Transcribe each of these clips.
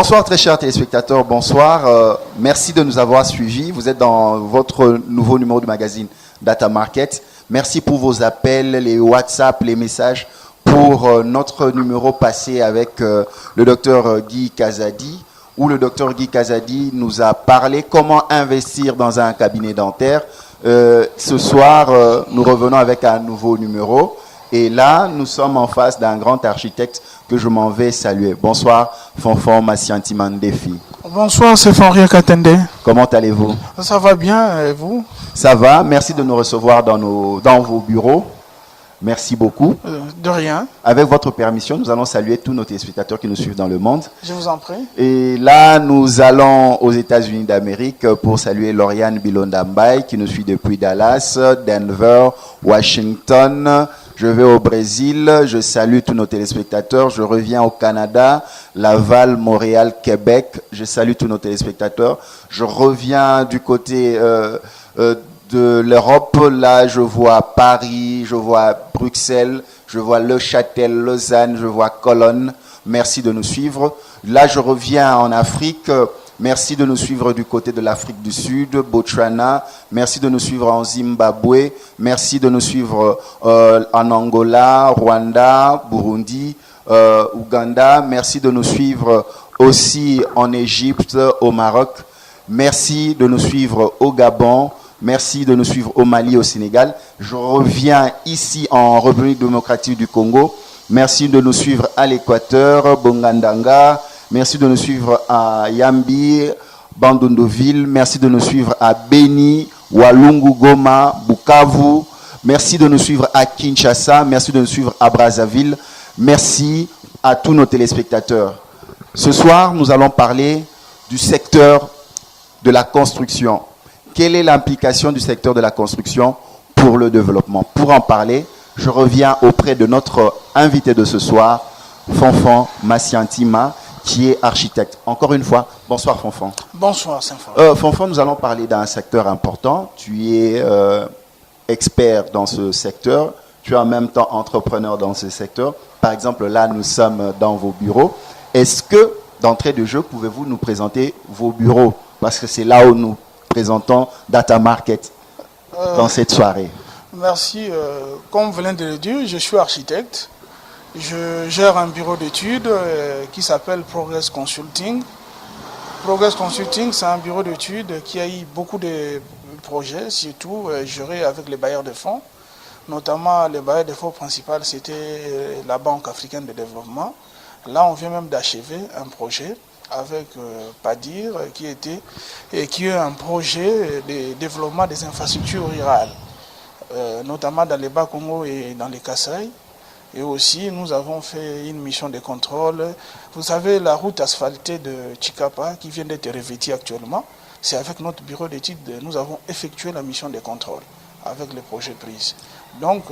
Bonsoir très chers téléspectateurs, bonsoir. Merci de nous avoir suivis. Vous êtes dans votre nouveau numéro de magazine Data Market. Merci pour vos appels, les WhatsApp, les messages pour notre numéro passé avec le docteur Guy Kazadi, où le docteur Guy Kazadi nous a parlé comment investir dans un cabinet dentaire. Ce soir, nous revenons avec un nouveau numéro. Et là, nous sommes en face d'un grand architecte que je m'en vais saluer. Bonsoir, Fonfon Massianti Mandefi. Bonsoir, c'est Fonria Katende. Comment allez-vous? Ça va bien, et vous? Ça va, merci de nous recevoir dans vos bureaux. Merci beaucoup. De rien. Avec votre permission, nous allons saluer tous nos téléspectateurs qui nous suivent dans le monde. Je vous en prie. Et là, nous allons aux États-Unis d'Amérique pour saluer Lauriane Bilondambay qui nous suit depuis Dallas, Denver, Washington. Je vais au Brésil, je salue tous nos téléspectateurs. Je reviens au Canada, Laval, Montréal, Québec. Je salue tous nos téléspectateurs. Je reviens du côté de l'Europe. Là, je vois Paris, je vois Bruxelles, je vois Le Châtel, Lausanne, je vois Cologne. Merci de nous suivre. Là, je reviens en Afrique. Merci de nous suivre du côté de l'Afrique du Sud, Botswana. Merci de nous suivre en Zimbabwe. Merci de nous suivre en Angola, Rwanda, Burundi, Ouganda. Merci de nous suivre aussi en Égypte, au Maroc. Merci de nous suivre au Gabon. Merci de nous suivre au Mali, au Sénégal. Je reviens ici en République démocratique du Congo. Merci de nous suivre à l'Équateur, Bongandanga. Merci de nous suivre à Yambi, Bandundoville. Merci de nous suivre à Beni, Walungu, Goma, Bukavu. Merci de nous suivre à Kinshasa. Merci de nous suivre à Brazzaville. Merci à tous nos téléspectateurs. Ce soir, nous allons parler du secteur de la construction. Quelle est l'implication du secteur de la construction pour le développement? Pour en parler, je reviens auprès de notre invité de ce soir, Fonfon Massiantima, qui est architecte. Encore une fois, bonsoir Fonfon. Bonsoir Saint-Fond. Fonfon, nous allons parler d'un secteur important. Tu es expert dans ce secteur. Tu es en même temps entrepreneur dans ce secteur. Par exemple, là, nous sommes dans vos bureaux. Est-ce que, d'entrée de jeu, pouvez-vous nous présenter vos bureaux? Parce que c'est là où nous présentons Data Market dans cette soirée. Merci. Comme vous venez de le dire, je suis architecte. Je gère un bureau d'études qui s'appelle Progress Consulting. Progress Consulting, c'est un bureau d'études qui a eu beaucoup de projets, surtout gérés avec les bailleurs de fonds. Notamment, les bailleurs de fonds principal, c'était la Banque africaine de développement. Là, on vient même d'achever un projet avec PADIR, qui est un projet de développement des infrastructures rurales, notamment dans les Bas-Congo et dans les Kasaï. Et aussi, nous avons fait une mission de contrôle. Vous savez, la route asphaltée de Chikapa, qui vient d'être revêtue actuellement, c'est avec notre bureau d'études, nous avons effectué la mission de contrôle avec les projets pris. Donc,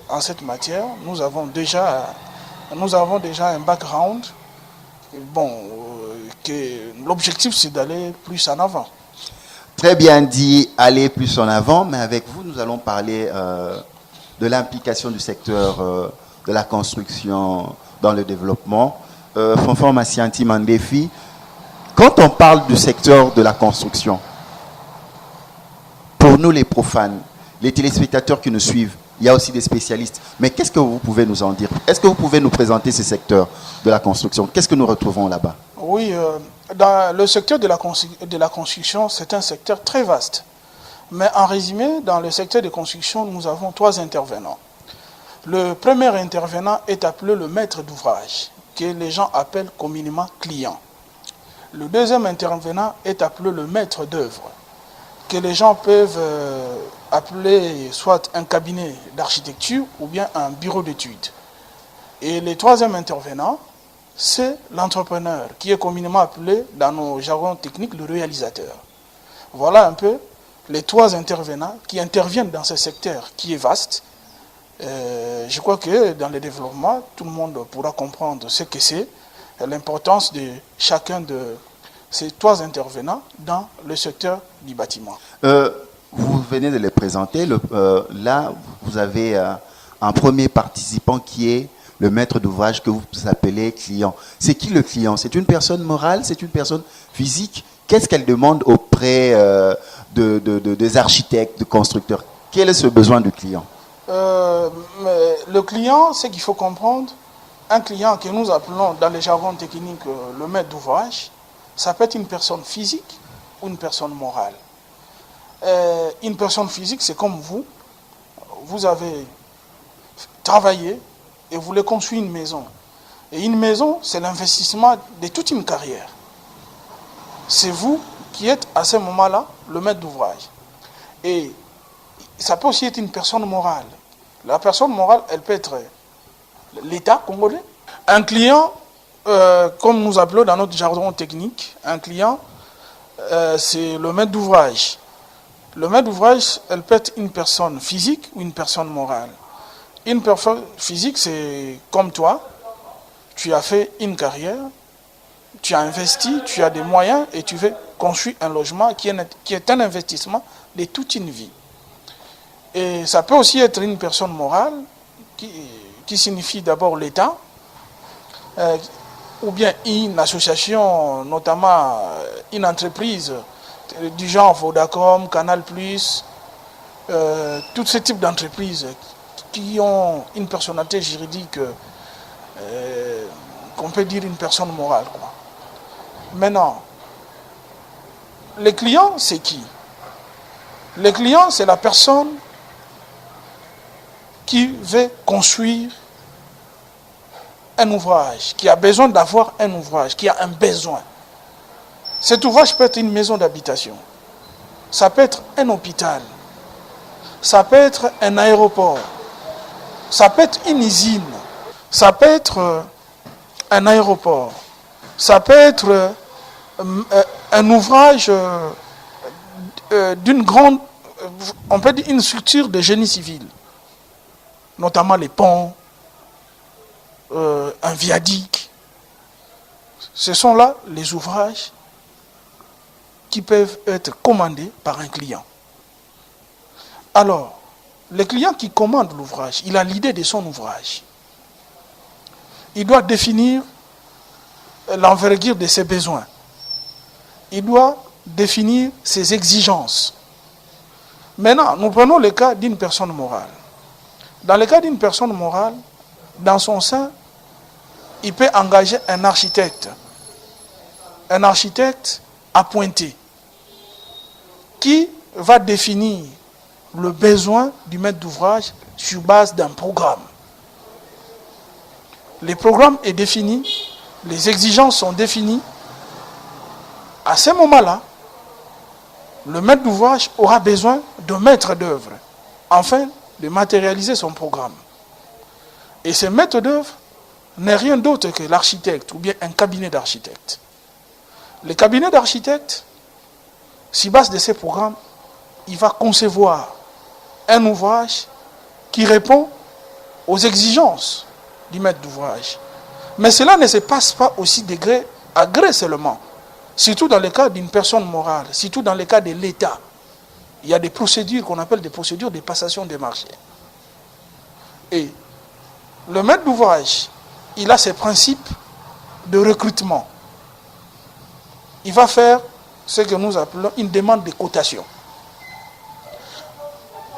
en cette matière, nous avons déjà un background. Bon, l'objectif, c'est d'aller plus en avant. Très bien dit, aller plus en avant, mais avec vous, nous allons parler de l'implication du secteur de la construction dans le développement. Fonfon Massianti Mandefi, quand on parle du secteur de la construction, pour nous les profanes, les téléspectateurs qui nous suivent, il y a aussi des spécialistes. Mais qu'est-ce que vous pouvez nous en dire? Est-ce que vous pouvez nous présenter ce secteur de la construction? Qu'est-ce que nous retrouvons là-bas? Oui, dans le secteur de la construction, c'est un secteur très vaste. Mais en résumé, dans le secteur de construction, nous avons 3 intervenants. Le premier intervenant est appelé le maître d'ouvrage, que les gens appellent communément client. Le deuxième intervenant est appelé le maître d'œuvre, que les gens peuvent appeler soit un cabinet d'architecture ou bien un bureau d'études. Et le troisième intervenant, c'est l'entrepreneur, qui est communément appelé dans nos jargons techniques le réalisateur. Voilà un peu les 3 intervenants qui interviennent dans ce secteur qui est vaste. Je crois que dans le développement, tout le monde pourra comprendre ce que c'est, l'importance de chacun de ces 3 intervenants dans le secteur du bâtiment. Vous venez de les présenter. Là, vous avez un premier participant qui est le maître d'ouvrage que vous appelez client. C'est qui le client? C'est une personne morale? C'est une personne physique? Qu'est-ce qu'elle demande auprès des architectes, de constructeurs? Quel est ce besoin du client? Le client, c'est qu'il faut comprendre, un client que nous appelons dans les jargons techniques le maître d'ouvrage, ça peut être une personne physique ou une personne morale. Une personne physique, c'est comme vous. Vous avez travaillé et vous voulez construire une maison. Et une maison, c'est l'investissement de toute une carrière. C'est vous qui êtes à ce moment-là le maître d'ouvrage. Et ça peut aussi être une personne morale. La personne morale, elle peut être l'État congolais. Un client, comme nous appelons dans notre jargon technique, un client, c'est le maître d'ouvrage. Le maître d'ouvrage, elle peut être une personne physique ou une personne morale. Une personne physique, c'est comme toi, tu as fait une carrière, tu as investi, tu as des moyens et tu veux construire un logement qui est un investissement de toute une vie. Et ça peut aussi être une personne morale, qui signifie d'abord l'État, ou bien une association, notamment une entreprise du genre Vodacom, Canal+, tous ces types d'entreprises qui ont une personnalité juridique, qu'on peut dire une personne morale, quoi. Maintenant, les clients, c'est qui? Les clients, c'est la personne qui veut construire un ouvrage, qui a besoin d'avoir un ouvrage, qui a un besoin. Cet ouvrage peut être une maison d'habitation, ça peut être un hôpital, ça peut être un aéroport, ça peut être une usine, ça peut être un aéroport, ça peut être un ouvrage d'une grande, on peut dire une structure de génie civil, notamment les ponts, un viaduc. Ce sont là les ouvrages qui peuvent être commandés par un client. Alors, le client qui commande l'ouvrage, il a l'idée de son ouvrage. Il doit définir l'envergure de ses besoins. Il doit définir ses exigences. Maintenant, nous prenons le cas d'une personne morale. Dans le cas d'une personne morale, dans son sein, il peut engager un architecte appointé, qui va définir le besoin du maître d'ouvrage sur base d'un programme. Le programme est défini, les exigences sont définies. À ce moment-là, le maître d'ouvrage aura besoin de maître d'œuvre afin de matérialiser son programme. Et ce maître d'œuvre n'est rien d'autre que l'architecte ou bien un cabinet d'architectes. Le cabinet d'architectes, sur base de ces programmes, il va concevoir un ouvrage qui répond aux exigences du maître d'ouvrage. Mais cela ne se passe pas aussi de gré à gré seulement. Surtout dans le cas d'une personne morale, surtout dans le cas de l'État. Il y a des procédures qu'on appelle des procédures de passation des marchés. Et le maître d'ouvrage, il a ses principes de recrutement. Il va faire ce que nous appelons une demande de cotation.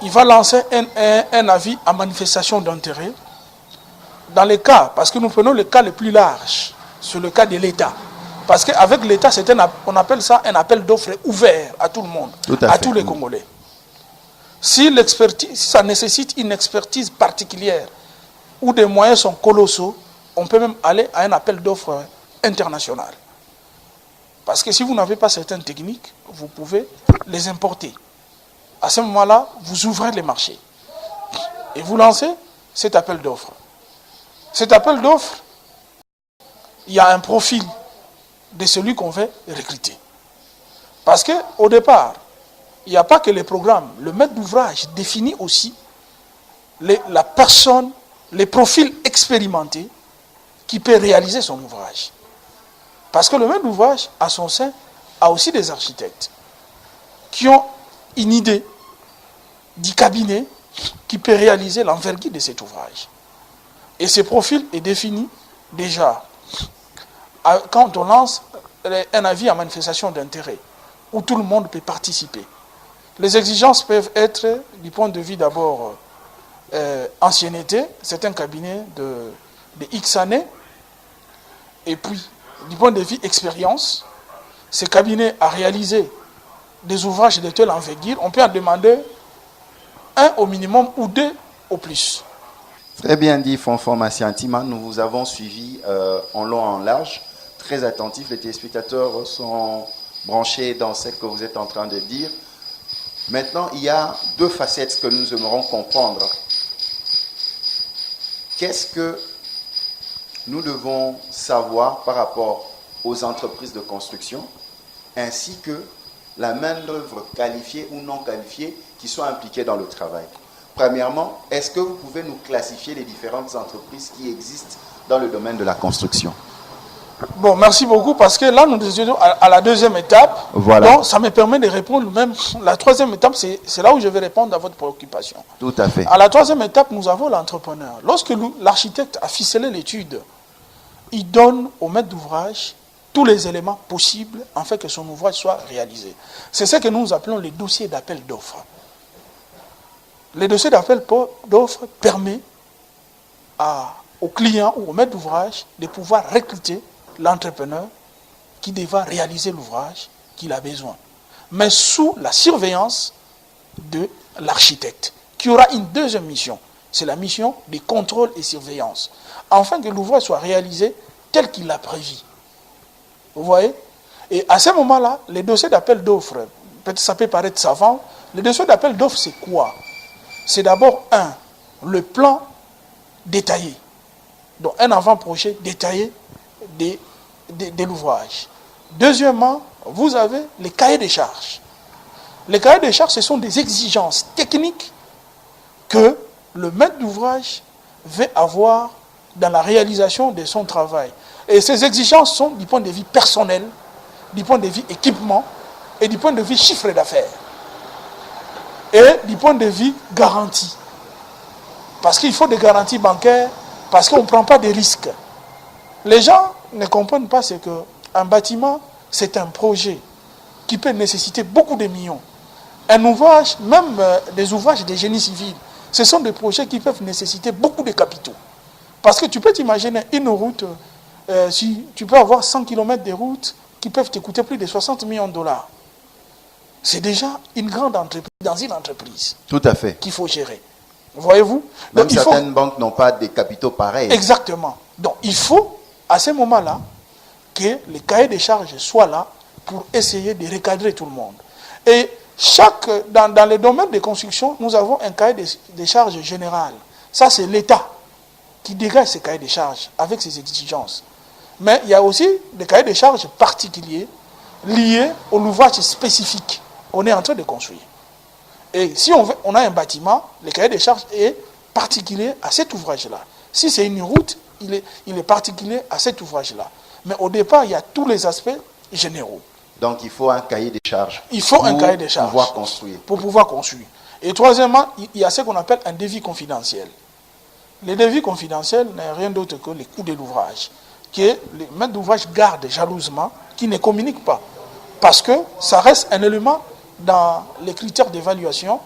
Il va lancer un avis à manifestation d'intérêt. Dans les cas, parce que nous prenons le cas le plus large, c'est le cas de l'État. Parce qu'avec l'État, on appelle ça un appel d'offres ouvert à tout le monde, à tous les Congolais. Si ça nécessite une expertise particulière ou des moyens sont colossaux, on peut même aller à un appel d'offres international. Parce que si vous n'avez pas certaines techniques, vous pouvez les importer. À ce moment-là, vous ouvrez les marchés et vous lancez cet appel d'offres. Cet appel d'offres, il y a un profil de celui qu'on veut recruter. Parce qu'au départ, il n'y a pas que les programmes. Le maître d'ouvrage définit aussi la personne, les profils expérimentés qui peut réaliser son ouvrage. Parce que le maître d'ouvrage, à son sein, a aussi des architectes qui ont une idée du cabinet qui peut réaliser l'envergure de cet ouvrage. Et ce profil est défini déjà quand on lance un avis à manifestation d'intérêt, où tout le monde peut participer. Les exigences peuvent être, du point de vue d'abord ancienneté, c'est un cabinet de X années, et puis du point de vue expérience, ce cabinet a réalisé des ouvrages de telle envergure, on peut en demander un au minimum ou deux au plus. Très bien dit, Fonfon Massiantima. Nous vous avons suivi en long et en large, très attentifs. Les téléspectateurs sont branchés dans ce que vous êtes en train de dire. Maintenant, il y a deux facettes que nous aimerons comprendre. Qu'est-ce que nous devons savoir par rapport aux entreprises de construction, ainsi que la main-d'œuvre qualifiée ou non qualifiée qui sont impliquées dans le travail? Premièrement, est-ce que vous pouvez nous classifier les différentes entreprises qui existent dans le domaine de la construction? Bon, merci beaucoup, parce que là, nous sommes à la deuxième étape. Voilà. Donc, ça me permet de répondre même. La troisième étape, c'est là où je vais répondre à votre préoccupation. Tout à fait. À la troisième étape, nous avons l'entrepreneur. Lorsque l'architecte a ficelé l'étude, il donne au maître d'ouvrage tous les éléments possibles afin que son ouvrage soit réalisé. C'est ce que nous appelons les dossiers d'appel d'offres. Les dossiers d'appel d'offres permettent au client ou au maître d'ouvrage de pouvoir recruter l'entrepreneur qui devra réaliser l'ouvrage qu'il a besoin, mais sous la surveillance de l'architecte, qui aura une deuxième mission. C'est la mission de contrôle et surveillance, afin que l'ouvrage soit réalisé tel qu'il l'a prévu. Vous voyez? Et à ce moment-là, les dossiers d'appel d'offres, peut-être ça peut paraître savant, les dossiers d'appel d'offres, c'est quoi? C'est d'abord, le plan détaillé. Donc, un avant-projet détaillé de l'ouvrage. Deuxièmement, vous avez les cahiers des charges. Les cahiers des charges, ce sont des exigences techniques que le maître d'ouvrage veut avoir dans la réalisation de son travail. Et ces exigences sont du point de vue personnel, du point de vue équipement et du point de vue chiffre d'affaires. Et du point de vue garantie. Parce qu'il faut des garanties bancaires, parce qu'on ne prend pas de risques. Les gens ne comprennent pas ce qu'un bâtiment, c'est un projet qui peut nécessiter beaucoup de millions. Un ouvrage, même des ouvrages de génie civil, ce sont des projets qui peuvent nécessiter beaucoup de capitaux. Parce que tu peux t'imaginer une route, si tu peux avoir 100 km de route qui peuvent te coûter plus de 60 millions de dollars. C'est déjà une grande entreprise, dans une entreprise. Tout à fait. Qu'il faut gérer. Voyez-vous? Même certaines banques n'ont pas des capitaux pareils. Exactement. Donc il faut, à ce moment-là, que les cahiers des charges soient là pour essayer de recadrer tout le monde. Et dans les domaines de construction, nous avons un cahier des charges général. Ça, c'est l'État qui dégage ces cahiers des charges avec ses exigences. Mais il y a aussi des cahiers des charges particuliers liés au ouvrage spécifique qu'on est en train de construire. Et si on a un bâtiment, le cahier des charges est particulier à cet ouvrage-là. Si c'est une route, il est particulier à cet ouvrage-là. Mais au départ, il y a tous les aspects généraux. Donc il faut un cahier des charges. Il faut un cahier des charges. Pour pouvoir construire. Pour pouvoir construire. Et troisièmement, il y a ce qu'on appelle un devis confidentiel. Le devis confidentiel n'est rien d'autre que les coûts de l'ouvrage, que les maîtres d'ouvrage gardent jalousement, qui ne communiquent pas. Parce que ça reste un élément dans les critères d'évaluation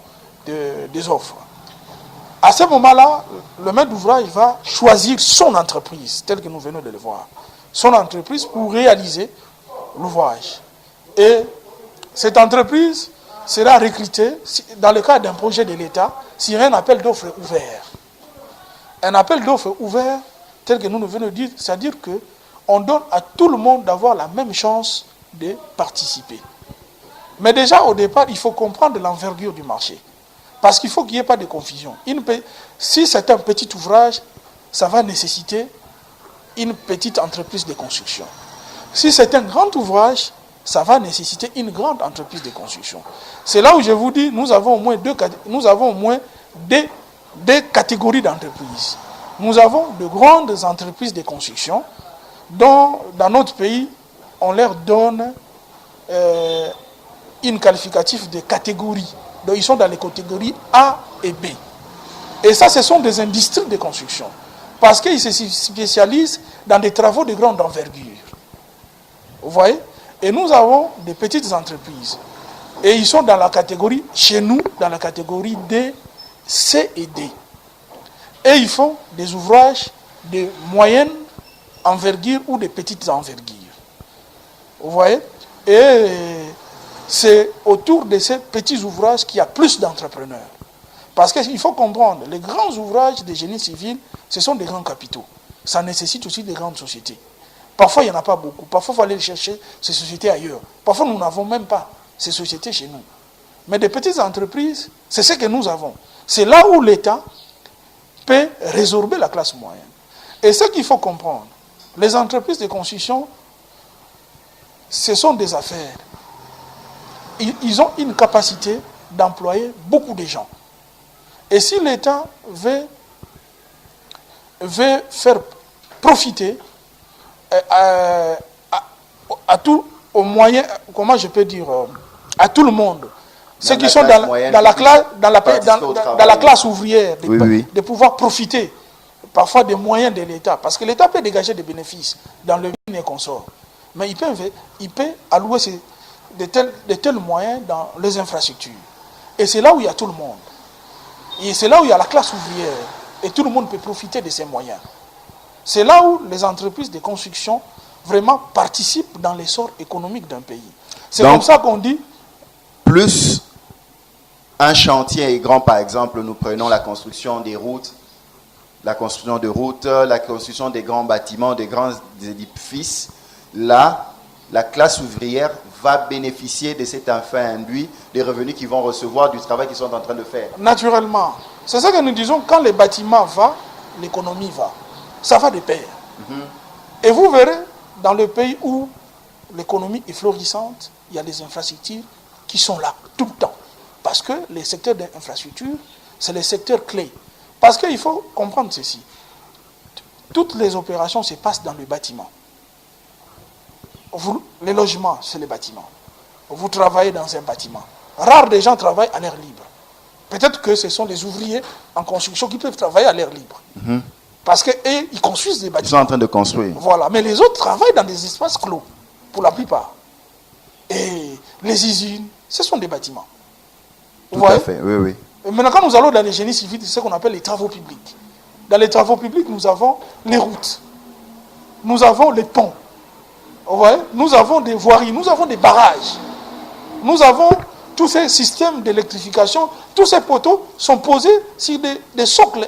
des offres. À ce moment-là, le maître d'ouvrage va choisir son entreprise, telle que nous venons de le voir. Son entreprise pour réaliser l'ouvrage. Et cette entreprise sera recrutée, dans le cadre d'un projet de l'État, sur un appel d'offres ouvert. Un appel d'offres ouvert, tel que nous venons de dire, c'est-à-dire qu'on donne à tout le monde d'avoir la même chance de participer. Mais déjà, au départ, il faut comprendre l'envergure du marché. Parce qu'il faut qu'il n'y ait pas de confusion. Si c'est un petit ouvrage, ça va nécessiter une petite entreprise de construction. Si c'est un grand ouvrage, ça va nécessiter une grande entreprise de construction. C'est là où je vous dis, nous avons au moins deux catégories d'entreprises. Nous avons de grandes entreprises de construction dont, dans notre pays, on leur donne une qualificatif de catégorie. Donc ils sont dans les catégories A et B. Et ça, ce sont des industries de construction. Parce qu'ils se spécialisent dans des travaux de grande envergure. Vous voyez? Et nous avons des petites entreprises. Et ils sont dans la catégorie, chez nous, dans la catégorie D, C et D. Et ils font des ouvrages de moyenne envergure ou de petites envergures. Vous voyez? Et c'est autour de ces petits ouvrages qu'il y a plus d'entrepreneurs. Parce qu'il faut comprendre, les grands ouvrages de génie civil, ce sont des grands capitaux. Ça nécessite aussi des grandes sociétés. Parfois, il n'y en a pas beaucoup. Parfois, il faut aller chercher ces sociétés ailleurs. Parfois, nous n'avons même pas ces sociétés chez nous. Mais des petites entreprises, c'est ce que nous avons. C'est là où l'État peut résorber la classe moyenne. Et ce qu'il faut comprendre, les entreprises de construction, ce sont des affaires. Ils ont une capacité d'employer beaucoup de gens. Et si l'État veut faire profiter à tout, au moyen, comment je peux dire, à tout le monde, ceux qui sont dans la classe ouvrière, de pouvoir profiter parfois des moyens de l'État. Parce que l'État peut dégager des bénéfices dans le bien et consort. Mais il peut allouer de tels moyens dans les infrastructures. Et c'est là où il y a tout le monde. Et c'est là où il y a la classe ouvrière. Et tout le monde peut profiter de ces moyens. C'est là où les entreprises de construction vraiment participent dans l'essor économique d'un pays. C'est comme ça qu'on dit... Plus un chantier est grand, par exemple, nous prenons la construction des routes, la construction des grands bâtiments, des grands édifices. Là, la classe ouvrière va bénéficier de cet effet induit, des revenus qu'ils vont recevoir du travail qu'ils sont en train de faire. Naturellement. C'est ça que nous disons, quand les bâtiments vont, l'économie va. Ça va de pair. Et vous verrez, dans le pays où l'économie est florissante, il y a des infrastructures qui sont là tout le temps. Parce que les secteurs d'infrastructure, c'est les secteurs clés. Parce qu'il faut comprendre ceci. Toutes les opérations se passent dans le bâtiment. Les logements, c'est les bâtiments. Vous travaillez dans un bâtiment. Rares des gens travaillent à l'air libre. Peut-être que ce sont les ouvriers en construction qui peuvent travailler à l'air libre. Parce qu'ils construisent des bâtiments. Ils sont en train de construire. Voilà. Mais les autres travaillent dans des espaces clos, pour la plupart. Et les usines, ce sont des bâtiments. Tout à fait, oui, oui. Et maintenant, quand nous allons dans les génies civils, c'est ce qu'on appelle les travaux publics. Dans les travaux publics, nous avons les routes. Nous avons les ponts. Vous voyez? Nous avons des voiries, nous avons des barrages. Nous avons tous ces systèmes d'électrification. Tous ces poteaux sont posés sur des socles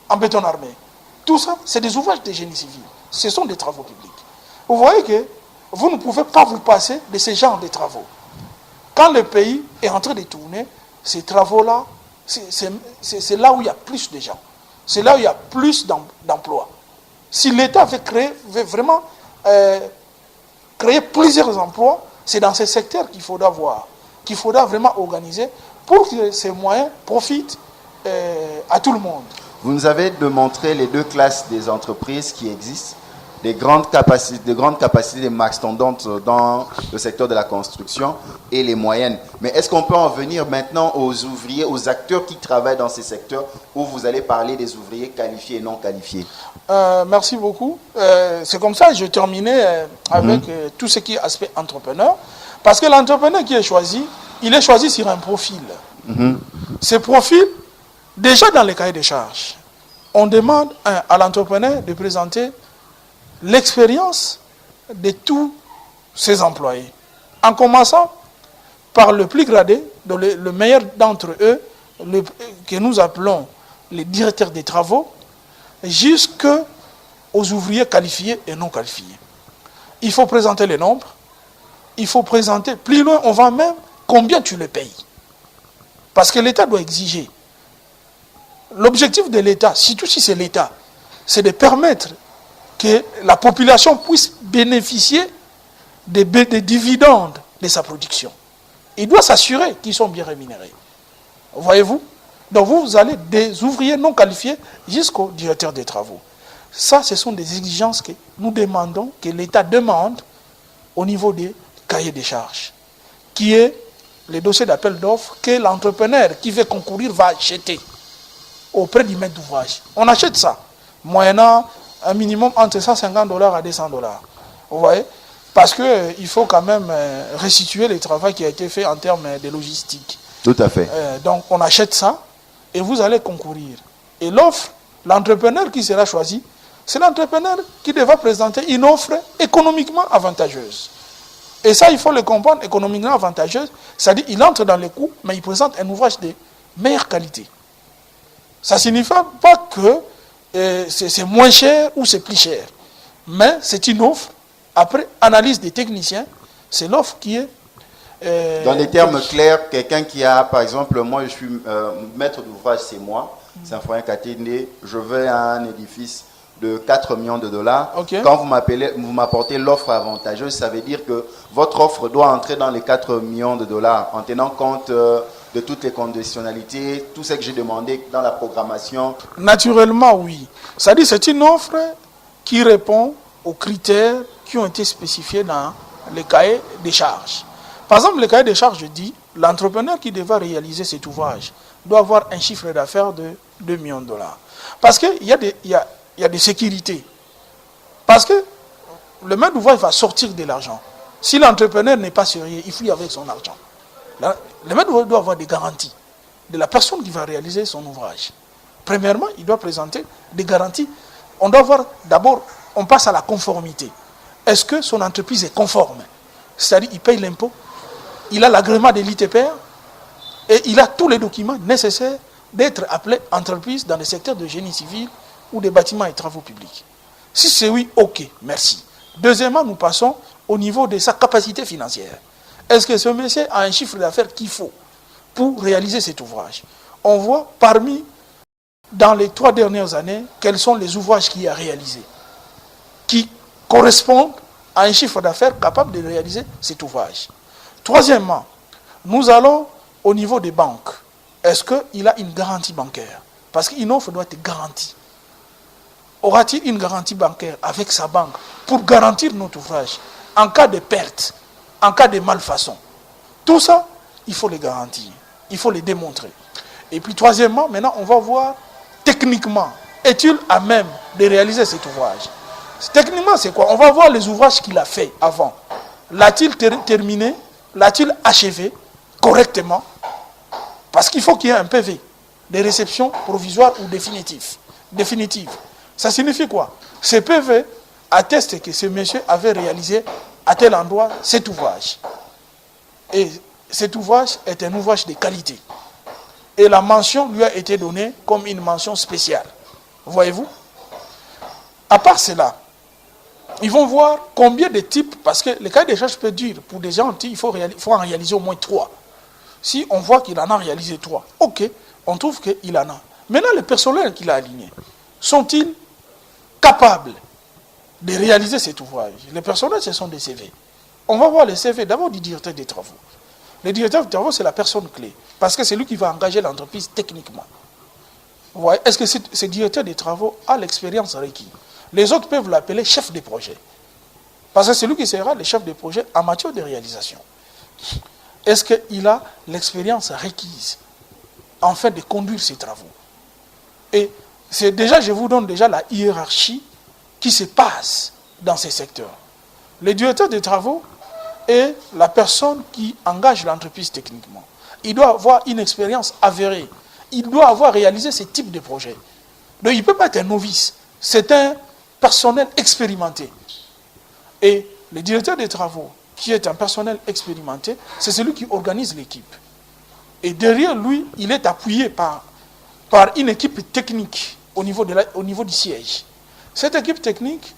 en béton armé. Tout ça, c'est des ouvrages de génie civil. Ce sont des travaux publics. Vous voyez que vous ne pouvez pas vous passer de ce genre de travaux. Quand le pays est en train de tourner, ces travaux-là, c'est là où il y a plus de gens. C'est là où il y a plus d'emplois. Si l'État veut vraiment créer plusieurs emplois, c'est dans ces secteurs qu'il faudra voir, qu'il faudra vraiment organiser pour que ces moyens profitent à tout le monde. Vous nous avez démontré les deux classes des entreprises qui existent, des grandes capacités des mastodontes dans le secteur de la construction et les moyennes. Mais est-ce qu'on peut en venir maintenant aux ouvriers, aux acteurs qui travaillent dans ces secteurs où vous allez parler des ouvriers qualifiés et non qualifiés? Merci beaucoup. C'est comme ça que je terminais avec tout ce qui est aspect entrepreneur. Parce que l'entrepreneur qui est choisi, il est choisi sur un profil. Ce profil, déjà dans les cahiers de charges, on demande à l'entrepreneur de présenter l'expérience de tous ses employés. En commençant par le plus gradé, le meilleur d'entre eux, que nous appelons les directeurs des travaux, jusqu'aux ouvriers qualifiés et non qualifiés. Il faut présenter les nombres, il faut présenter, plus loin, on va même combien tu le payes. Parce que l'État doit exiger. L'objectif de l'État, surtout si c'est l'État, c'est de permettre que la population puisse bénéficier des dividendes de sa production. Il doit s'assurer qu'ils sont bien rémunérés. Voyez-vous? Donc vous allez des ouvriers non qualifiés jusqu'au directeur des travaux. Ça, ce sont des exigences que nous demandons, que l'État demande au niveau des cahiers des charges, qui est le dossier d'appel d'offres que l'entrepreneur qui veut concourir va acheter auprès du maître d'ouvrage. On achète ça. moyennant un minimum entre $150 à $200. Vous voyez? Parce qu'il faut quand même restituer le travail qui a été fait en termes de logistique. Tout à fait. Donc on achète ça et vous allez concourir. Et l'offre, l'entrepreneur qui sera choisi, c'est l'entrepreneur qui devra présenter une offre économiquement avantageuse. Et ça, il faut le comprendre, économiquement avantageuse, c'est-à-dire qu'il entre dans les coûts, mais il présente un ouvrage de meilleure qualité. Ça ne signifie pas que c'est moins cher ou c'est plus cher. Mais c'est une offre. Après analyse des techniciens, c'est l'offre qui est... Dans des termes clairs, quelqu'un qui a, par exemple, moi je suis maître d'ouvrage, c'est moi, Saint-Florent Katende, je veux un édifice de 4 millions de dollars. Okay. Quand vous m'apportez l'offre avantageuse, ça veut dire que votre offre doit entrer dans les 4 millions de dollars en tenant compte de toutes les conditionnalités, tout ce que j'ai demandé dans la programmation. Naturellement, oui. C'est-à-dire que c'est une offre qui répond aux critères qui ont été spécifiés dans les cahiers des charges. Par exemple, le cahier des charges dit l'entrepreneur qui devra réaliser cet ouvrage doit avoir un chiffre d'affaires de 2 millions de dollars. Parce qu'il y a des sécurités. Parce que le maître d'ouvrage va sortir de l'argent. Si l'entrepreneur n'est pas sérieux, il fuit avec son argent. Le maître d'ouvrage doit avoir des garanties de la personne qui va réaliser son ouvrage. Premièrement, il doit présenter des garanties. On doit voir d'abord, on passe à la conformité. Est-ce que son entreprise est conforme? C'est-à-dire qu'il paye l'impôt, il a l'agrément de l'ITPR et il a tous les documents nécessaires d'être appelé entreprise dans le secteur de génie civil ou des bâtiments et travaux publics. Si c'est oui, ok, merci. Deuxièmement, nous passons au niveau de sa capacité financière. Est-ce que ce monsieur a un chiffre d'affaires qu'il faut pour réaliser cet ouvrage? On voit parmi, dans les 3 dernières années, quels sont les ouvrages qu'il a réalisés, qui correspondent à un chiffre d'affaires capable de réaliser cet ouvrage. Troisièmement, nous allons au niveau des banques. Est-ce qu'il a une garantie bancaire? Parce qu'une offre doit être garantie. Aura-t-il une garantie bancaire avec sa banque pour garantir notre ouvrage en cas de perte, en cas de malfaçon? Tout ça, il faut les garantir, il faut les démontrer. Et puis troisièmement, maintenant on va voir techniquement, est-il à même de réaliser cet ouvrage? Techniquement, c'est quoi? On va voir les ouvrages qu'il a fait avant. L'a-t-il terminé? L'a-t-il achevé correctement? Parce qu'il faut qu'il y ait un PV de réception provisoire ou définitive. Ça signifie quoi? Ce PV atteste que ce monsieur avait réalisé à tel endroit cet ouvrage. Et cet ouvrage est un ouvrage de qualité. Et la mention lui a été donnée comme une mention spéciale. Voyez-vous? À part cela, ils vont voir combien de types, parce que le cahier des charges peut dire, pour des gens, il faut en réaliser au moins 3. Si on voit qu'il en a réalisé 3, ok, on trouve qu'il en a. Maintenant, les personnels qu'il a alignés, sont-ils capables de réaliser cet ouvrage? Les personnels, ce sont des CV. On va voir les CV d'abord du directeur des travaux. Le directeur des travaux, c'est la personne clé, parce que c'est lui qui va engager l'entreprise techniquement. Vous voyez, est-ce que ce directeur des travaux a l'expérience requise? Les autres peuvent l'appeler chef de projet. Parce que c'est lui qui sera le chef de projet en matière de réalisation. Est-ce qu'il a l'expérience requise afin de conduire ces travaux? Et c'est déjà, je vous donne déjà la hiérarchie qui se passe dans ces secteurs. Le directeur des travaux est la personne qui engage l'entreprise techniquement. Il doit avoir une expérience avérée. Il doit avoir réalisé ce type de projet. Donc il ne peut pas être un novice. C'est un personnel expérimenté. Et le directeur des travaux, qui est un personnel expérimenté, c'est celui qui organise l'équipe. Et derrière lui, il est appuyé par une équipe technique au niveau du siège. Cette équipe technique,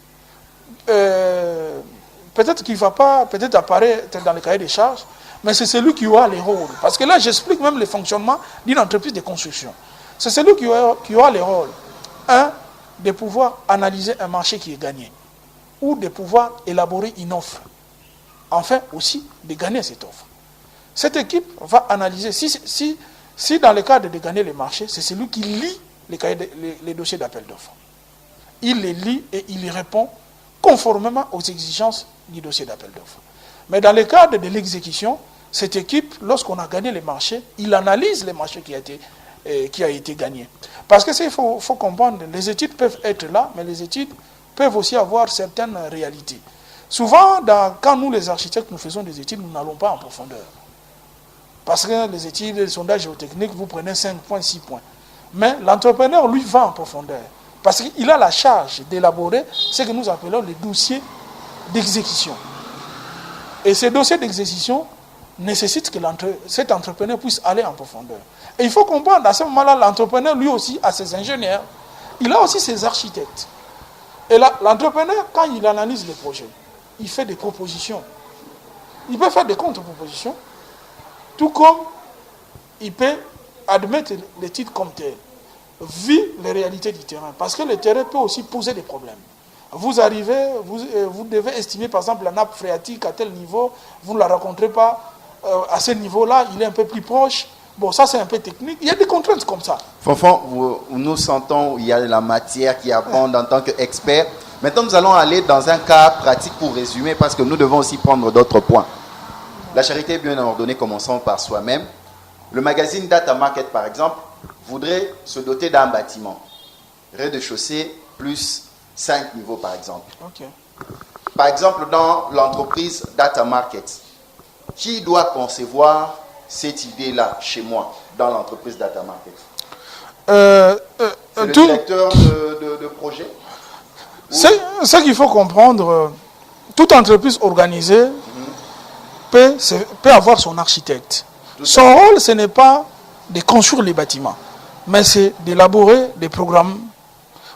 peut-être qu'il ne va pas apparaître dans le cahier des charges, mais c'est celui qui aura les rôles. Parce que là, j'explique même le fonctionnement d'une entreprise de construction. C'est celui qui aura les rôles. De pouvoir analyser un marché qui est gagné, ou de pouvoir élaborer une offre, enfin aussi de gagner cette offre. Cette équipe va analyser, si dans le cadre de gagner les marchés, c'est celui qui lit les dossiers d'appel d'offres. Il les lit et il y répond conformément aux exigences du dossier d'appel d'offres. Mais dans le cadre de l'exécution, cette équipe, lorsqu'on a gagné les marchés, il analyse les marchés qui ont été qui a été gagné. Parce que il faut comprendre, les études peuvent être là, mais les études peuvent aussi avoir certaines réalités. Souvent, quand nous, les architectes, nous faisons des études, nous n'allons pas en profondeur. Parce que les études, les sondages géotechniques, vous prenez 5 points, 6 points. Mais l'entrepreneur, lui, va en profondeur. Parce qu'il a la charge d'élaborer ce que nous appelons les dossiers d'exécution. Et ces dossiers d'exécution nécessitent que cet entrepreneur puisse aller en profondeur. Et il faut comprendre, à ce moment-là, l'entrepreneur, lui aussi, a ses ingénieurs, il a aussi ses architectes. Et là, l'entrepreneur, quand il analyse les projets, il fait des propositions. Il peut faire des contre-propositions, tout comme il peut admettre les titres comme tels, vu les réalités du terrain. Parce que le terrain peut aussi poser des problèmes. Vous arrivez, vous devez estimer par exemple la nappe phréatique à tel niveau, vous ne la rencontrez pas à ce niveau-là, il est un peu plus proche. Bon, ça c'est un peu technique. Il y a des contraintes comme ça. Fanfan, nous sentons il y a la matière qui abonde en tant qu'expert. Maintenant, nous allons aller dans un cas pratique pour résumer parce que nous devons aussi prendre d'autres points. La charité est bien ordonnée, commençons par soi-même. Le magazine Data Market, par exemple, voudrait se doter d'un bâtiment. Rez-de-chaussée plus 5 niveaux, par exemple. Okay. Par exemple, dans l'entreprise Data Market, qui doit concevoir cette idée-là chez moi, dans l'entreprise Data Market? C'est le directeur de projet? Ce qu'il faut comprendre, toute entreprise organisée peut avoir son architecte. Son rôle, ce n'est pas de construire les bâtiments, mais c'est d'élaborer des programmes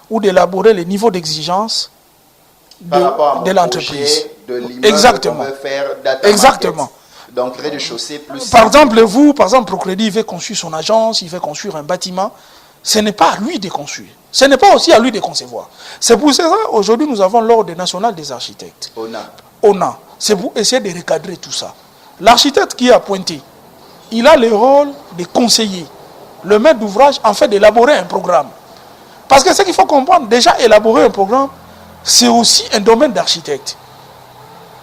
ou d'élaborer les niveaux d'exigence de l'entreprise. Exactement. Exactement. Donc, rez-de-chaussée plus... Par exemple, Procrédit, il veut construire son agence, il veut construire un bâtiment. Ce n'est pas à lui de construire. Ce n'est pas aussi à lui de concevoir. C'est pour ça qu'aujourd'hui, nous avons l'Ordre national des architectes. ONA. C'est pour essayer de recadrer tout ça. L'architecte qui est appointé, il a le rôle de conseiller le maître d'ouvrage en fait d'élaborer un programme. Parce que ce qu'il faut comprendre, déjà élaborer un programme, c'est aussi un domaine d'architecte.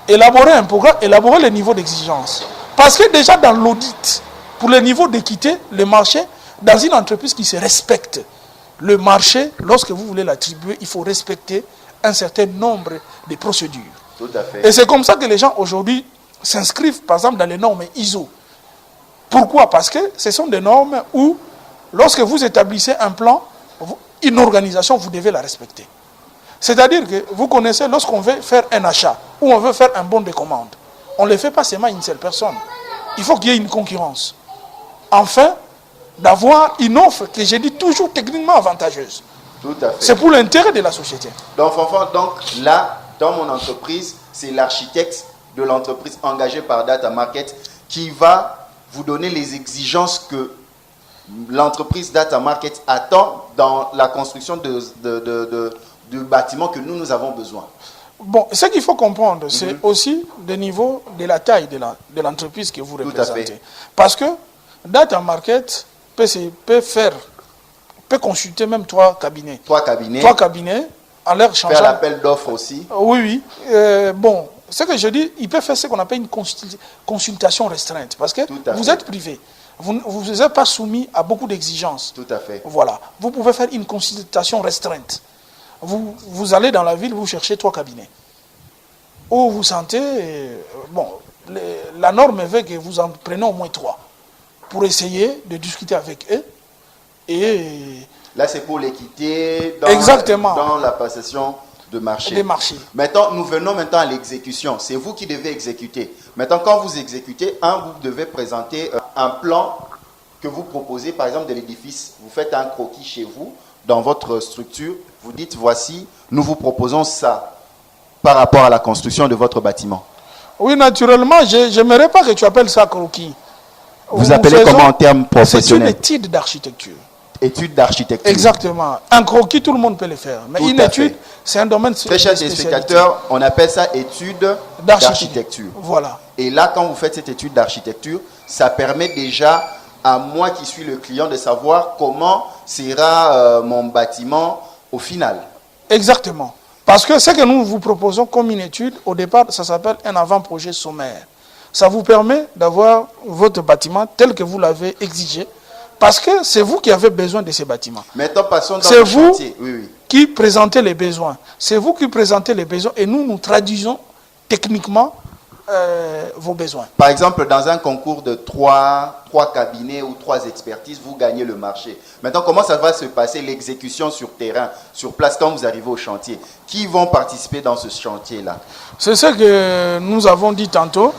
Élaborer un programme, élaborer les niveaux d'exigence. Parce que déjà dans l'audit, pour le niveau d'équité, le marché, dans une entreprise qui se respecte, le marché, lorsque vous voulez l'attribuer, il faut respecter un certain nombre de procédures. Tout à fait. Et c'est comme ça que les gens aujourd'hui s'inscrivent, par exemple, dans les normes ISO. Pourquoi? Parce que ce sont des normes où, lorsque vous établissez un plan, une organisation, vous devez la respecter. C'est-à-dire que vous connaissez, lorsqu'on veut faire un achat ou on veut faire un bon de commande, on ne le fait pas seulement à une seule personne. Il faut qu'il y ait une concurrence. Enfin, d'avoir une offre que j'ai dit toujours techniquement avantageuse. Tout à fait. C'est pour l'intérêt de la société. Donc, là, dans mon entreprise, c'est l'architecte de l'entreprise engagé par Data Market qui va vous donner les exigences que l'entreprise Data Market attend dans la construction du bâtiment que nous avons besoin. Bon, ce qu'il faut comprendre, c'est aussi le niveau de la taille de l'entreprise que vous représentez. Parce que Data Market peut consulter même 3 cabinets. 3 cabinets. 3 cabinets en leur changeant. Faire l'appel d'offres aussi. Oui. Bon, ce que je dis, il peut faire ce qu'on appelle une consultation restreinte. Parce que vous êtes privé. Vous n'êtes pas soumis à beaucoup d'exigences. Tout à fait. Voilà. Vous pouvez faire une consultation restreinte. Vous allez dans la ville, vous cherchez 3 cabinets. Où vous sentez... la norme veut que vous en preniez au moins 3 pour essayer de discuter avec eux. Et là, c'est pour l'équité dans la passation de marché. Des marchés. Maintenant, nous venons à l'exécution. C'est vous qui devez exécuter. Maintenant, quand vous exécutez, vous devez présenter un plan que vous proposez, par exemple, de l'édifice. Vous faites un croquis chez vous, dans votre structure. Vous dites, voici, nous vous proposons ça par rapport à la construction de votre bâtiment. Oui, naturellement, je n'aimerais pas que tu appelles ça croquis. Vous appelez comment en termes professionnels? C'est une étude d'architecture. Étude d'architecture. Exactement. Un croquis, tout le monde peut le faire. Mais une étude, c'est un domaine spécial. Très chers téléspectateurs, on appelle ça étude d'architecture. Voilà. Et là, quand vous faites cette étude d'architecture, ça permet déjà à moi qui suis le client de savoir comment sera mon bâtiment au final. Exactement. Parce que ce que nous vous proposons comme une étude, au départ, ça s'appelle un avant-projet sommaire. Ça vous permet d'avoir votre bâtiment tel que vous l'avez exigé Parce que c'est vous qui avez besoin de ces bâtiments. Maintenant, passons dans C'est le vous chantier. Oui. qui présentez les besoins. C'est vous qui présentez les besoins et nous traduisons techniquement vos besoins. Par exemple, dans un concours de trois cabinets ou 3 expertises, vous gagnez le marché. Maintenant, comment ça va se passer, l'exécution sur terrain, sur place, quand vous arrivez au chantier? Qui vont participer dans ce chantier-là? C'est ce que nous avons dit tantôt.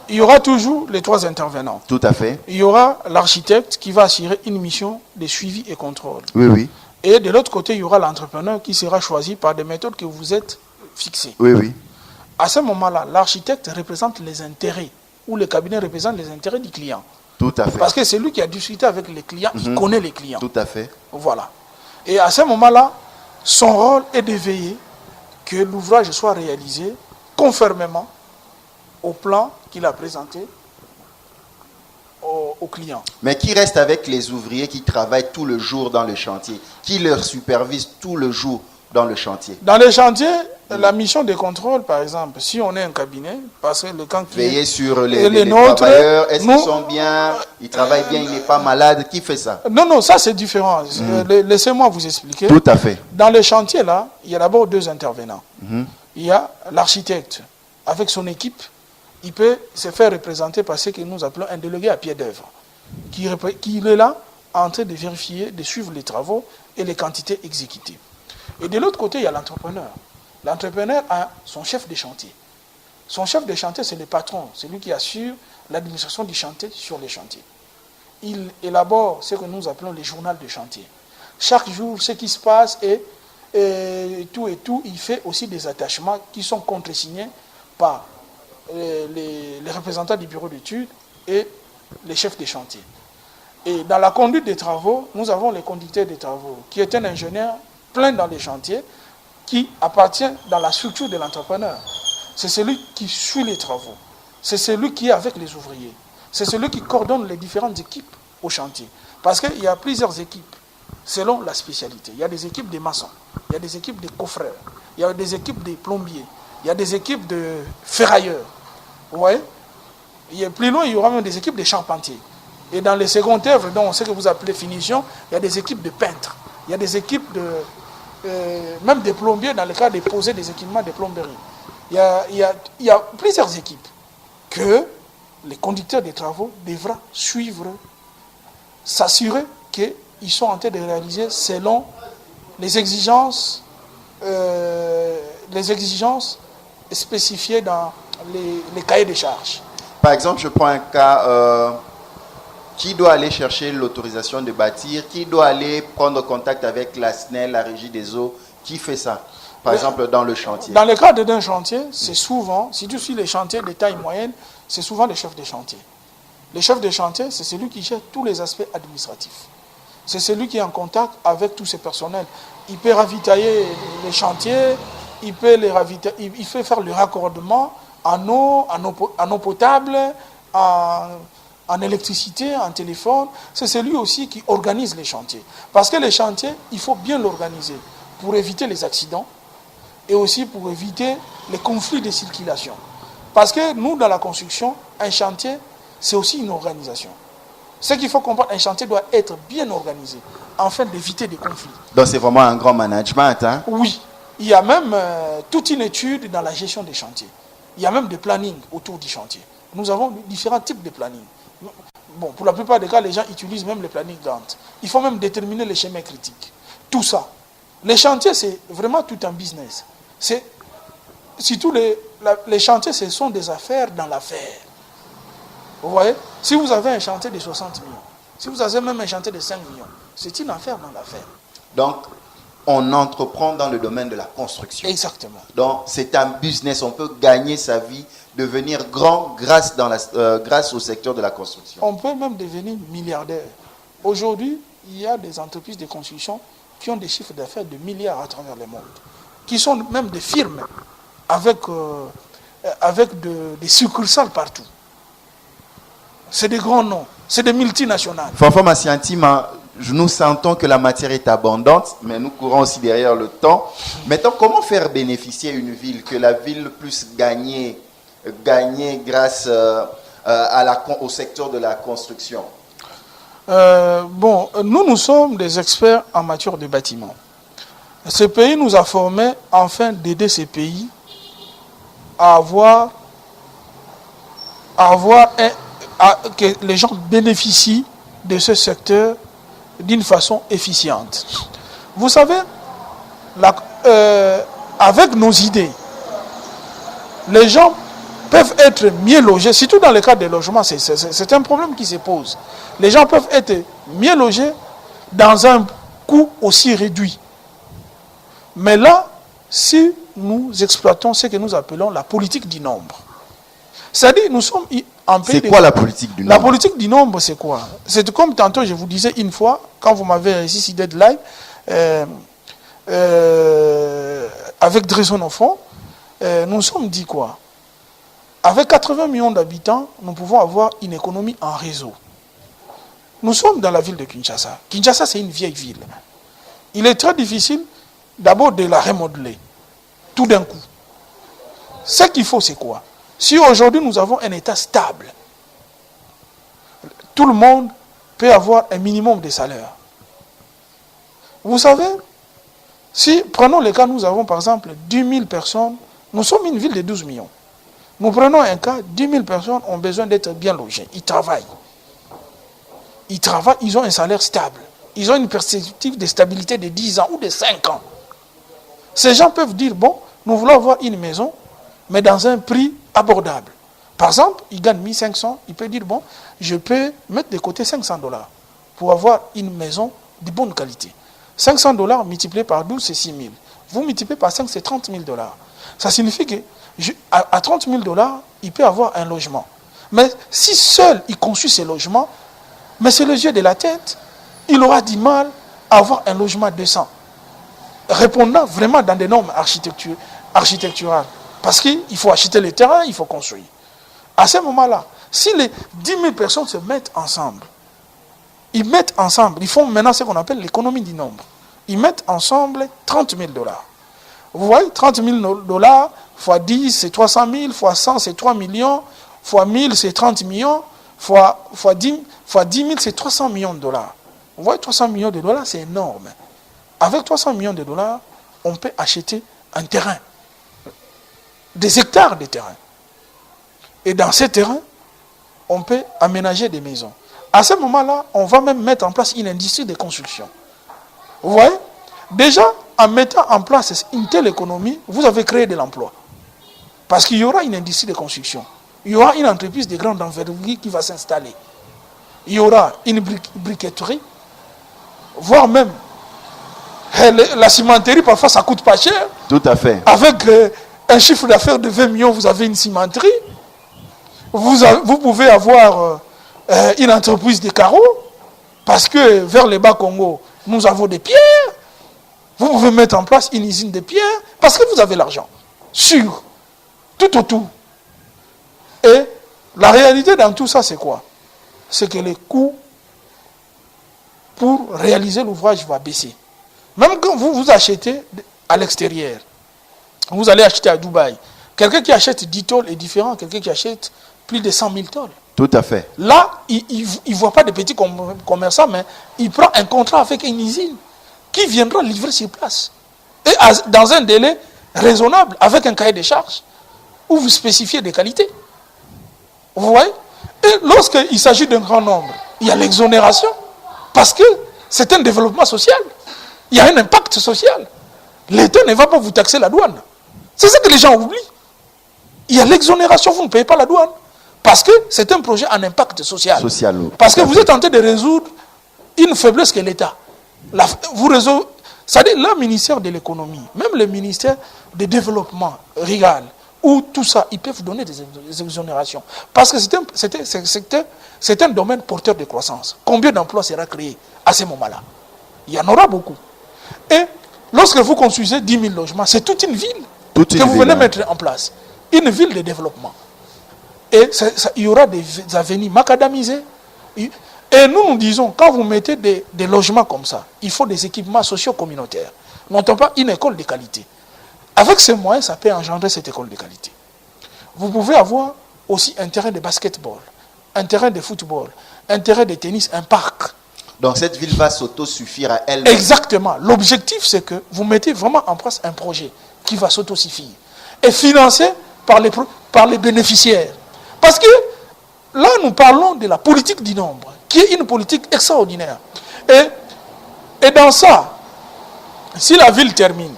Il y aura toujours les 3 intervenants. Tout à fait. Il y aura l'architecte qui va assurer une mission de suivi et contrôle. Oui. Et de l'autre côté, il y aura l'entrepreneur qui sera choisi par des méthodes que vous êtes fixées. Oui. À ce moment-là, l'architecte représente les intérêts, ou le cabinet représente les intérêts du client. Tout à fait. Parce que c'est lui qui a discuté avec les clients, il connaît les clients. Tout à fait. Voilà. Et à ce moment-là, son rôle est de veiller que l'ouvrage soit réalisé conformément au plan qu'il a présenté au client. Mais qui reste avec les ouvriers qui travaillent tout le jour dans le chantier? Qui leur supervise tout le jour dans le chantier? Dans les chantiers, la mission de contrôle, par exemple, si on est un cabinet, parce que le camp qui Veiller sur les les nôtres, travailleurs, est-ce qu'ils nous- sont bien, ils travaillent bien, il n'est pas malade, qui fait ça? Non, ça c'est différent. Laissez-moi vous expliquer. Tout à fait. Dans les chantiers, là, il y a d'abord 2 intervenants. Il y a l'architecte, avec son équipe, il peut se faire représenter par ce que nous appelons un délégué à pied d'œuvre, qui est là en train de vérifier, de suivre les travaux et les quantités exécutées. Et de l'autre côté, il y a l'entrepreneur. L'entrepreneur a son chef de chantier. Son chef de chantier, c'est le patron, c'est lui qui assure l'administration du chantier sur les chantiers. Il élabore ce que nous appelons les journaux de chantier. Chaque jour, ce qui se passe et tout, il fait aussi des attachements qui sont contresignés par les représentants du bureau d'études et les chefs de chantier. Et dans la conduite des travaux, nous avons les conducteurs des travaux, qui est un ingénieur plein dans les chantiers, qui appartient dans la structure de l'entrepreneur. C'est celui qui suit les travaux. C'est celui qui est avec les ouvriers. C'est celui qui coordonne les différentes équipes au chantier. Parce qu'il y a plusieurs équipes selon la spécialité. Il y a des équipes de maçons, il y a des équipes de coffreurs, il y a des équipes de plombiers, il y a des équipes de ferrailleurs. Vous voyez? Et plus loin, il y aura même des équipes de charpentiers. Et dans les secondes œuvres, dont on sait que vous appelez finition, il y a des équipes de peintres. Il y a des équipes même des plombiers dans le cas de poser des équipements de plomberie. Il y a plusieurs équipes que les conducteurs des travaux devront suivre, s'assurer qu'ils sont en train de réaliser selon les exigences spécifiées dans les cahiers de charges. Par exemple, je prends un cas, qui doit aller chercher l'autorisation de bâtir, qui doit aller prendre contact avec la SNEL, la Régie des eaux, qui fait ça, par exemple, dans le chantier? Dans le cadre d'un chantier, c'est souvent, si tu suis les chantiers de taille moyenne, c'est souvent les chefs de chantier. Le chef de chantier, c'est celui qui gère tous les aspects administratifs. C'est celui qui est en contact avec tous ses personnels. Il peut ravitailler les chantiers, il peut faire le raccordement en eau potable, en électricité, en téléphone. C'est celui aussi qui organise les chantiers. Parce que les chantiers, il faut bien l'organiser pour éviter les accidents et aussi pour éviter les conflits de circulation. Parce que nous, dans la construction, un chantier, c'est aussi une organisation. Ce qu'il faut comprendre, un chantier doit être bien organisé afin d'éviter des conflits. Donc c'est vraiment un grand management, hein? Oui. Il y a même toute une étude dans la gestion des chantiers. Il y a même des plannings autour du chantier. Nous avons différents types de plannings. Bon, pour la plupart des cas, les gens utilisent même les plannings Gantt. Il faut même déterminer les schémas critiques. Tout ça. Les chantiers, c'est vraiment tout un business. Surtout les chantiers, ce sont des affaires dans l'affaire. Vous voyez? Si vous avez un chantier de 60 millions, si vous avez même un chantier de 5 millions, c'est une affaire dans l'affaire. Donc, on entreprend dans le domaine de la construction. Exactement. Donc, c'est un business. On peut gagner sa vie, devenir grand grâce au secteur de la construction. On peut même devenir milliardaire. Aujourd'hui, il y a des entreprises de construction qui ont des chiffres d'affaires de milliards à travers le monde, qui sont même des firmes avec des succursales partout. C'est des grands noms, c'est des multinationales. Fanfan Massiantima, nous sentons que la matière est abondante, mais nous courons aussi derrière le temps. Maintenant, comment faire bénéficier une ville, que la ville puisse gagner grâce au secteur de la construction? Nous sommes des experts en matière de bâtiments. Ce pays nous a formés afin d'aider ces pays à que les gens bénéficient de ce secteur d'une façon efficiente. Vous savez, avec nos idées, les gens peuvent être mieux logés, surtout dans le cas des logements, c'est un problème qui se pose. Les gens peuvent être mieux logés dans un coût aussi réduit. Mais là, si nous exploitons ce que nous appelons la politique du nombre, c'est-à-dire nous sommes en pays. C'est quoi la politique du nombre? La politique du nombre, c'est quoi? C'est comme tantôt je vous disais une fois, quand vous m'avez réussi ici deadline, avec Dresson au fond, nous sommes dit quoi? Avec 80 millions d'habitants, nous pouvons avoir une économie en réseau. Nous sommes dans la ville de Kinshasa. Kinshasa, c'est une vieille ville. Il est très difficile d'abord de la remodeler, tout d'un coup. Ce qu'il faut, c'est quoi? Si aujourd'hui nous avons un État stable, tout le monde peut avoir un minimum de salaire. Vous savez, si, prenons le cas, nous avons par exemple 10 000 personnes, nous sommes une ville de 12 millions. Nous prenons un cas, 10 000 personnes ont besoin d'être bien logées. Ils travaillent. Ils ont un salaire stable. Ils ont une perspective de stabilité de 10 ans ou de 5 ans. Ces gens peuvent dire, bon, nous voulons avoir une maison, mais dans un prix abordable. Par exemple, il gagne 1500, il peut dire, bon, je peux mettre de côté $500 pour avoir une maison de bonne qualité. $500 multiplié par 12, c'est 6 000. Vous multipliez par 5, c'est $30 000. Ça signifie que à $30 000, il peut avoir un logement. Mais si seul il conçut ses logements, mais c'est les yeux de la tête, il aura du mal à avoir un logement décent, répondant vraiment dans des normes architecturales. Parce qu'il faut acheter le terrain, il faut construire. À ce moment-là, si les 10 000 personnes se mettent ensemble, ils font maintenant ce qu'on appelle l'économie du nombre. Ils mettent ensemble $30 000. Vous voyez, $30 000 fois 10, c'est 300 000, fois 100, c'est 3 millions, fois 1000, c'est 30 millions, fois 10 000, c'est 300 millions de dollars. Vous voyez, 300 millions de dollars, c'est énorme. Avec 300 millions de dollars, on peut acheter un terrain, des hectares de terrain. Et dans ces terrains, on peut aménager des maisons. À ce moment-là, on va même mettre en place une industrie de construction. Vous voyez? Déjà, en mettant en place une telle économie, vous avez créé de l'emploi. Parce qu'il y aura une industrie de construction. Il y aura une entreprise de grande envergure qui va s'installer. Il y aura une briqueterie, voire même la cimenterie, parfois ça coûte pas cher. Tout à fait. Avec un chiffre d'affaires de 20 millions, vous avez une cimenterie. Vous pouvez avoir une entreprise de carreaux, parce que vers le Bas-Congo, nous avons des pierres. Vous pouvez mettre en place une usine de pierres, parce que vous avez l'argent. Sûr. Tout autour. Et la réalité dans tout ça, c'est quoi? C'est que les coûts pour réaliser l'ouvrage vont baisser. Même quand vous achetez à l'extérieur, vous allez acheter à Dubaï. Quelqu'un qui achète 10 tôles est différent de quelqu'un qui achète plus de 100 000 tôles. Tout à fait. Là, il ne voit pas de petits commerçants, mais il prend un contrat avec une usine qui viendra livrer sur place. Et dans un délai raisonnable, avec un cahier de charges, où vous spécifiez des qualités. Vous voyez? Et lorsqu'il s'agit d'un grand nombre, il y a l'exonération. Parce que c'est un développement social. Il y a un impact social. L'État ne va pas vous taxer la douane. C'est ça que les gens oublient. Il y a l'exonération, vous ne payez pas la douane. Parce que c'est un projet en impact social. Parce que vous êtes en train de résoudre une faiblesse que l'État. C'est-à-dire le ministère de l'économie, même le ministère du développement rural, où tout ça, ils peuvent donner des exonérations. Parce que c'est un domaine porteur de croissance. Combien d'emplois sera créé à ce moment-là? Il y en aura beaucoup. Et lorsque vous construisez 10 000 logements, c'est toute une ville que vous venez mettre en place. Une ville de développement. Et il y aura des avenues macadamisées. Et nous disons, quand vous mettez des logements comme ça, il faut des équipements sociaux communautaires. N'entend pas une école de qualité. Avec ces moyens, ça peut engendrer cette école de qualité. Vous pouvez avoir aussi un terrain de basketball, un terrain de football, un terrain de tennis, un parc. Donc cette ville va s'autosuffire à elle-même. Exactement. L'objectif, c'est que vous mettez vraiment en place un projet qui va s'autosuffire et financé par les bénéficiaires. Parce que là, nous parlons de la politique du nombre, qui est une politique extraordinaire. Et dans ça, si la ville termine,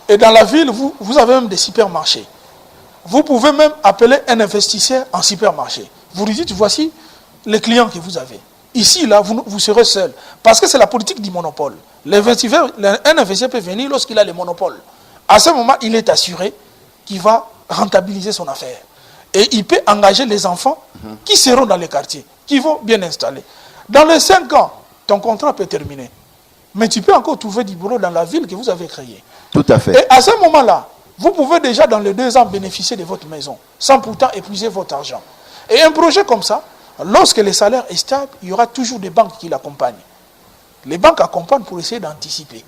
et dans la ville, vous avez même des supermarchés. Vous pouvez même appeler un investisseur en supermarché. Vous lui dites, voici les clients que vous avez. Ici, là, vous serez seul. Parce que c'est la politique du monopole. Un investisseur peut venir lorsqu'il a le monopole. À ce moment, il est assuré qu'il va rentabiliser son affaire. Et il peut engager les enfants qui seront dans les quartiers, qui vont bien installer. Dans les 5 ans, ton contrat peut terminer. Mais tu peux encore trouver du boulot dans la ville que vous avez créée. Tout à fait. Et à ce moment-là, vous pouvez déjà dans les 2 ans bénéficier de votre maison, sans pourtant épuiser votre argent. Et un projet comme ça, lorsque le salaire est stable, il y aura toujours des banques qui l'accompagnent. Les banques accompagnent pour essayer d'anticiper.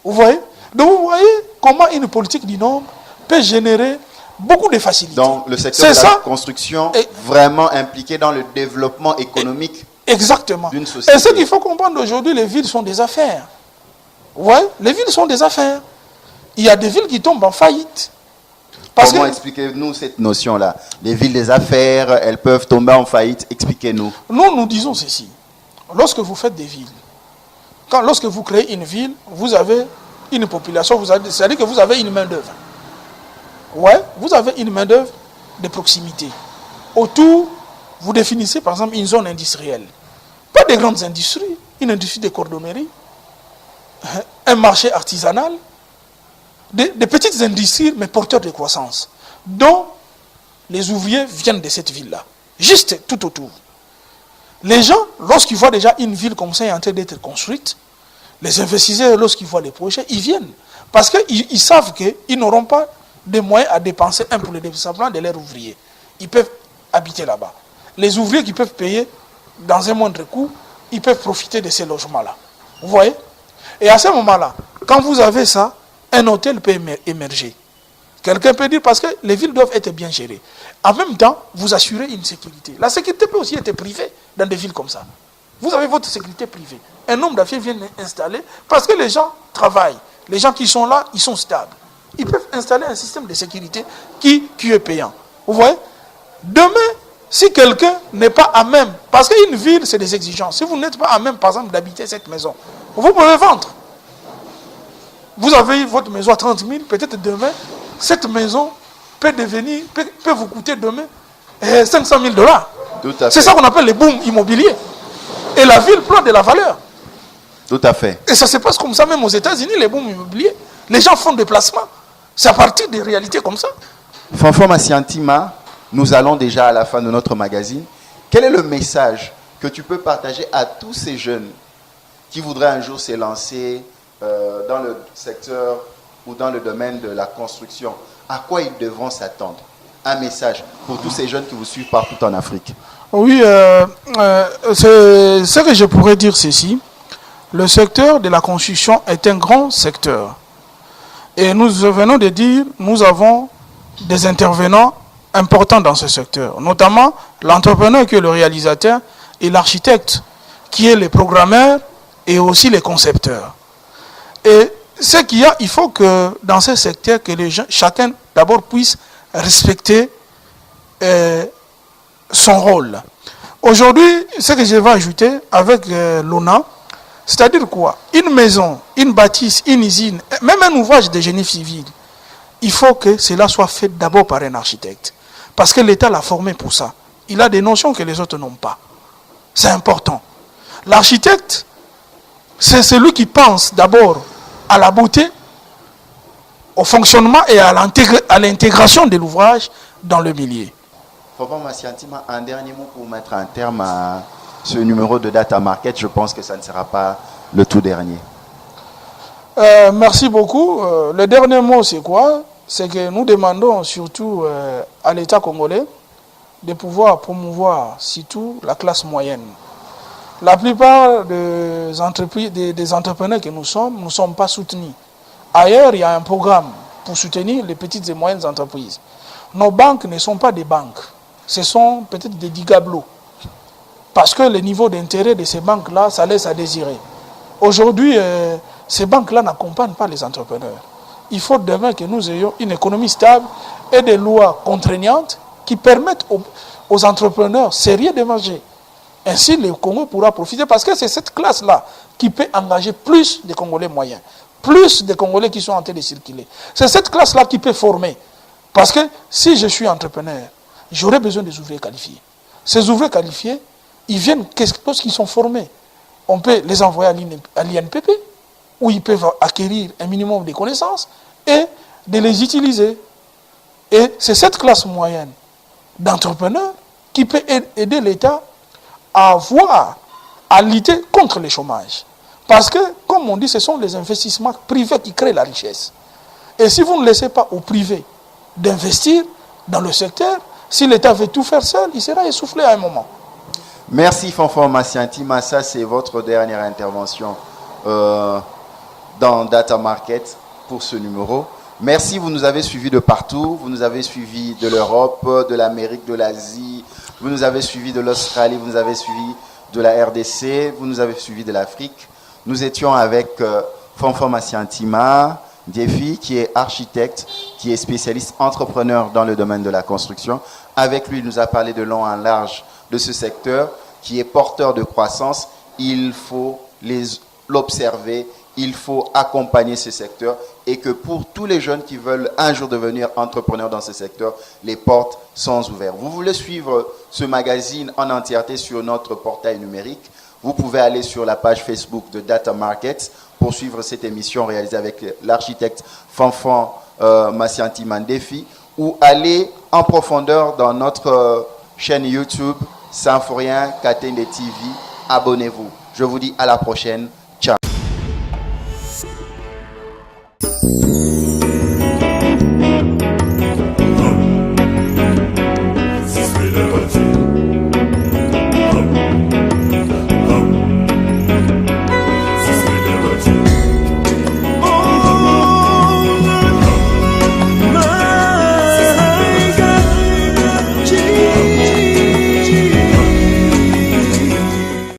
Vous voyez? Donc vous voyez comment une politique du nombre peut générer beaucoup de facilités. Donc le secteur de la construction est vraiment impliqué dans le développement économique. Exactement. D'une société. Et ce qu'il faut comprendre aujourd'hui, les villes sont des affaires. Ouais, les villes sont des affaires. Il y a des villes qui tombent en faillite. Comment expliquez-nous cette notion-là? Les villes des affaires, elles peuvent tomber en faillite. Expliquez-nous. Nous disons ceci. Lorsque vous faites des villes, lorsque vous créez une ville, vous avez une population, c'est-à-dire que vous avez une main-d'œuvre. Ouais, vous avez une main-d'œuvre de proximité. Autour, vous définissez par exemple une zone industrielle. Pas de grandes industries, une industrie de cordonnerie, un marché artisanal, des petites industries mais porteurs de croissance, dont les ouvriers viennent de cette ville-là, juste tout autour. Les gens, lorsqu'ils voient déjà une ville comme ça en train d'être construite, les investisseurs, lorsqu'ils voient les projets, ils viennent. Parce qu'ils savent qu'ils n'auront pas de moyens à dépenser pour le développement de leurs ouvriers. Ils peuvent habiter là-bas. Les ouvriers qui peuvent payer dans un moindre coût, ils peuvent profiter de ces logements-là. Vous voyez? Et à ce moment-là, quand vous avez ça, un hôtel peut émerger. Quelqu'un peut dire parce que les villes doivent être bien gérées. En même temps, vous assurez une sécurité. La sécurité peut aussi être privée dans des villes comme ça. Vous avez votre sécurité privée. Un nombre d'affaires vient installer parce que les gens travaillent. Les gens qui sont là, ils sont stables. Ils peuvent installer un système de sécurité qui est payant. Vous voyez? Demain, si quelqu'un n'est pas à même, parce qu'une ville, c'est des exigences. Si vous n'êtes pas à même, par exemple, d'habiter cette maison, vous pouvez vendre. Vous avez votre maison à 30 000, peut-être demain, cette maison peut vous coûter demain 500 000 $. C'est ça qu'on appelle les booms immobiliers. Et la ville prend de la valeur. Tout à fait. Et ça se passe comme ça même aux États-Unis, les booms immobiliers. Les gens font des placements. C'est à partir des réalités comme ça. Fanfan Massiantima, nous allons déjà à la fin de notre magazine. Quel est le message que tu peux partager à tous ces jeunes qui voudraient un jour s'élancer dans le secteur ou dans le domaine de la construction? À quoi ils devront s'attendre? Un message pour tous ces jeunes qui vous suivent partout en Afrique. Oui, ce que je pourrais dire ceci. Le secteur de la construction est un grand secteur. Et nous venons de dire, nous avons des intervenants importants dans ce secteur. Notamment l'entrepreneur qui est le réalisateur et l'architecte qui est le programmeur et aussi les concepteurs. Et ce qu'il y a, il faut que dans ce secteur, que les gens, chacun d'abord puisse respecter son rôle. Aujourd'hui, ce que je vais ajouter avec l'ONA, c'est-à-dire quoi? Une maison, une bâtisse, une usine, même un ouvrage de génie civil, il faut que cela soit fait d'abord par un architecte. Parce que l'État l'a formé pour ça. Il a des notions que les autres n'ont pas. C'est important. L'architecte, c'est celui qui pense d'abord à la beauté, au fonctionnement et à l'intégration de l'ouvrage dans le milieu. Fanfan Massiantima, un dernier mot pour mettre un terme à ce numéro de Data Market. Je pense que ça ne sera pas le tout dernier. Merci beaucoup. Le dernier mot, c'est quoi? C'est que nous demandons surtout à l'État congolais de pouvoir promouvoir surtout la classe moyenne. La plupart des entreprises, des entrepreneurs que nous sommes ne sommes pas soutenus. Ailleurs, il y a un programme pour soutenir les petites et moyennes entreprises. Nos banques ne sont pas des banques. ce sont peut-être des digablos. Parce que le niveau d'intérêt de ces banques-là, ça laisse à désirer. Aujourd'hui, ces banques-là n'accompagnent pas les entrepreneurs. Il faut demain que nous ayons une économie stable et des lois contraignantes qui permettent aux entrepreneurs sérieux d'émerger. Ainsi, le Congo pourra profiter parce que c'est cette classe-là qui peut engager plus de Congolais moyens, plus de Congolais qui sont en train de circuler. C'est cette classe-là qui peut former. Parce que si je suis entrepreneur, j'aurai besoin des ouvriers qualifiés. Ces ouvriers qualifiés, ils viennent lorsqu'ils sont formés. On peut les envoyer à l'INPP, où ils peuvent acquérir un minimum de connaissances et de les utiliser. Et c'est cette classe moyenne d'entrepreneurs qui peut aider l'État à lutter contre le chômage. Parce que, comme on dit, ce sont les investissements privés qui créent la richesse. Et si vous ne laissez pas au privé d'investir dans le secteur, si l'État veut tout faire seul, il sera essoufflé à un moment. Merci Fanfan Massiantima, ça c'est votre dernière intervention dans Data Market pour ce numéro. Merci, vous nous avez suivis de partout, vous nous avez suivis de l'Europe, de l'Amérique, de l'Asie, vous nous avez suivis de l'Australie, vous nous avez suivis de la RDC, vous nous avez suivis de l'Afrique. Nous étions avec Fanfan Massiantima, Défi, qui est architecte, qui est spécialiste entrepreneur dans le domaine de la construction. Avec lui, il nous a parlé de long en large de ce secteur qui est porteur de croissance. Il faut l'observer, il faut accompagner ce secteur et que pour tous les jeunes qui veulent un jour devenir entrepreneurs dans ce secteur, les portes sont ouvertes. Vous voulez suivre ce magazine en entièreté sur notre portail numérique, vous pouvez aller sur la page Facebook de Data Markets pour suivre cette émission réalisée avec l'architecte Fanfan Massiantima Défi ou aller en profondeur dans notre chaîne YouTube Symphorien Katende TV. Abonnez-vous. Je vous dis à la prochaine.